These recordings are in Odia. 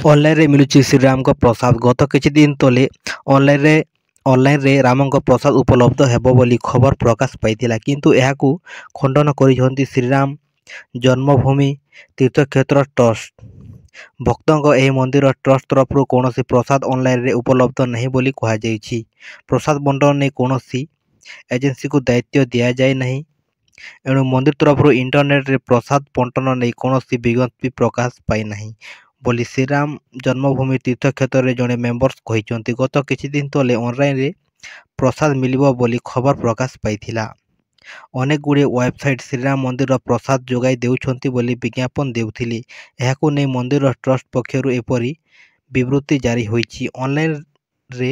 ଅନଲାଇନ୍ରେ ମିଳୁଛି ଶ୍ରୀରାମଙ୍କ ପ୍ରସାଦ। ଗତ କିଛି ଦିନ ତଳେ ଅନଲାଇନ୍ରେ ରାମଙ୍କ ପ୍ରସାଦ ଉପଲବ୍ଧ ହେବ ବୋଲି ଖବର ପ୍ରକାଶ ପାଇଥିଲା, କିନ୍ତୁ ଏହାକୁ ଖଣ୍ଡନ କରିଛନ୍ତି ଶ୍ରୀରାମ ଜନ୍ମଭୂମି ତୀର୍ଥକ୍ଷେତ୍ର ଟ୍ରଷ୍ଟ। ଭକ୍ତଙ୍କ ଏହି ମନ୍ଦିର ଟ୍ରଷ୍ଟ ତରଫରୁ କୌଣସି ପ୍ରସାଦ ଅନଲାଇନ୍ରେ ଉପଲବ୍ଧ ନାହିଁ ବୋଲି କୁହାଯାଇଛି। ପ୍ରସାଦ ବଣ୍ଟନ ନେଇ କୌଣସି ଏଜେନ୍ସିକୁ ଦାୟିତ୍ୱ ଦିଆଯାଇ ନାହିଁ। ଏଣୁ ମନ୍ଦିର ତରଫରୁ ଇଣ୍ଟରନେଟ୍ରେ ପ୍ରସାଦ ବଣ୍ଟନ ନେଇ କୌଣସି ବିଜ୍ଞପ୍ତି ପ୍ରକାଶ ପାଇନାହିଁ ବୋଲି ଶ୍ରୀରାମ ଜନ୍ମଭୂମି ତୀର୍ଥକ୍ଷେତ୍ରରେ ଜଣେ ମେମ୍ବର କହିଛନ୍ତି। ଗତ କିଛି ଦିନ ତଳେ ଅନଲାଇନ୍ରେ ପ୍ରସାଦ ମିଳିବ ବୋଲି ଖବର ପ୍ରକାଶ ପାଇଥିଲା। ଅନେକ ଗୁଡ଼ିଏ ୱେବସାଇଟ୍ ଶ୍ରୀରାମ ମନ୍ଦିରର ପ୍ରସାଦ ଯୋଗାଇ ଦେଉଛନ୍ତି ବୋଲି ବିଜ୍ଞାପନ ଦେଉଥିଲେ। ଏହାକୁ ନେଇ ମନ୍ଦିର ଟ୍ରଷ୍ଟ ପକ୍ଷରୁ ଏପରି ବିବୃତ୍ତି ଜାରି ହୋଇଛି। ଅନଲାଇନ୍ରେ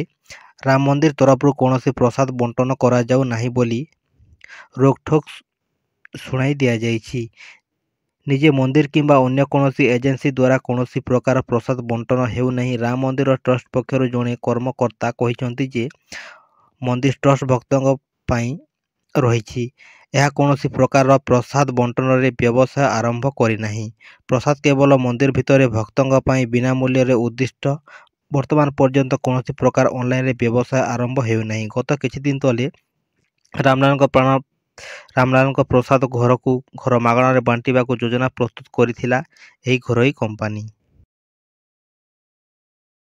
ରାମ ମନ୍ଦିର ତରଫରୁ କୌଣସି ପ୍ରସାଦ ବଣ୍ଟନ କରାଯାଉ ନାହିଁ ବୋଲି ରୋକଠୋକ୍ ଶୁଣାଇ ଦିଆଯାଇଛି। ନିଜେ ମନ୍ଦିର କିମ୍ବା ଅନ୍ୟ କୌଣସି ଏଜେନ୍ସି ଦ୍ୱାରା କୌଣସି ପ୍ରକାର ପ୍ରସାଦ ବଣ୍ଟନ ହେଉନାହିଁ। ରାମ ମନ୍ଦିର ଟ୍ରଷ୍ଟ ପକ୍ଷରୁ ଜଣେ କର୍ମକର୍ତ୍ତା କହିଛନ୍ତି ଯେ ମନ୍ଦିର ଟ୍ରଷ୍ଟ ଭକ୍ତଙ୍କ ପାଇଁ ରହିଛି। ଏହା କୌଣସି ପ୍ରକାରର ପ୍ରସାଦ ବଣ୍ଟନରେ ବ୍ୟବସାୟ ଆରମ୍ଭ କରିନାହିଁ। ପ୍ରସାଦ କେବଳ ମନ୍ଦିର ଭିତରେ ଭକ୍ତଙ୍କ ପାଇଁ ବିନା ମୂଲ୍ୟରେ ଉଦ୍ଦିଷ୍ଟ। ବର୍ତ୍ତମାନ ପର୍ଯ୍ୟନ୍ତ କୌଣସି ପ୍ରକାର ଅନଲାଇନ୍ରେ ବ୍ୟବସାୟ ଆରମ୍ଭ ହେଉନାହିଁ। ଗତ କିଛି ଦିନ ତଳେ ରାମଲାଲଙ୍କ ପ୍ରସାଦ ଘରକୁ ଘର ମାଗଣାରେ ବାଣ୍ଟିବାକୁ ଯୋଜନା ପ୍ରସ୍ତୁତ କରିଥିଲା ଏହି ଘରୋଇ କମ୍ପାନୀ।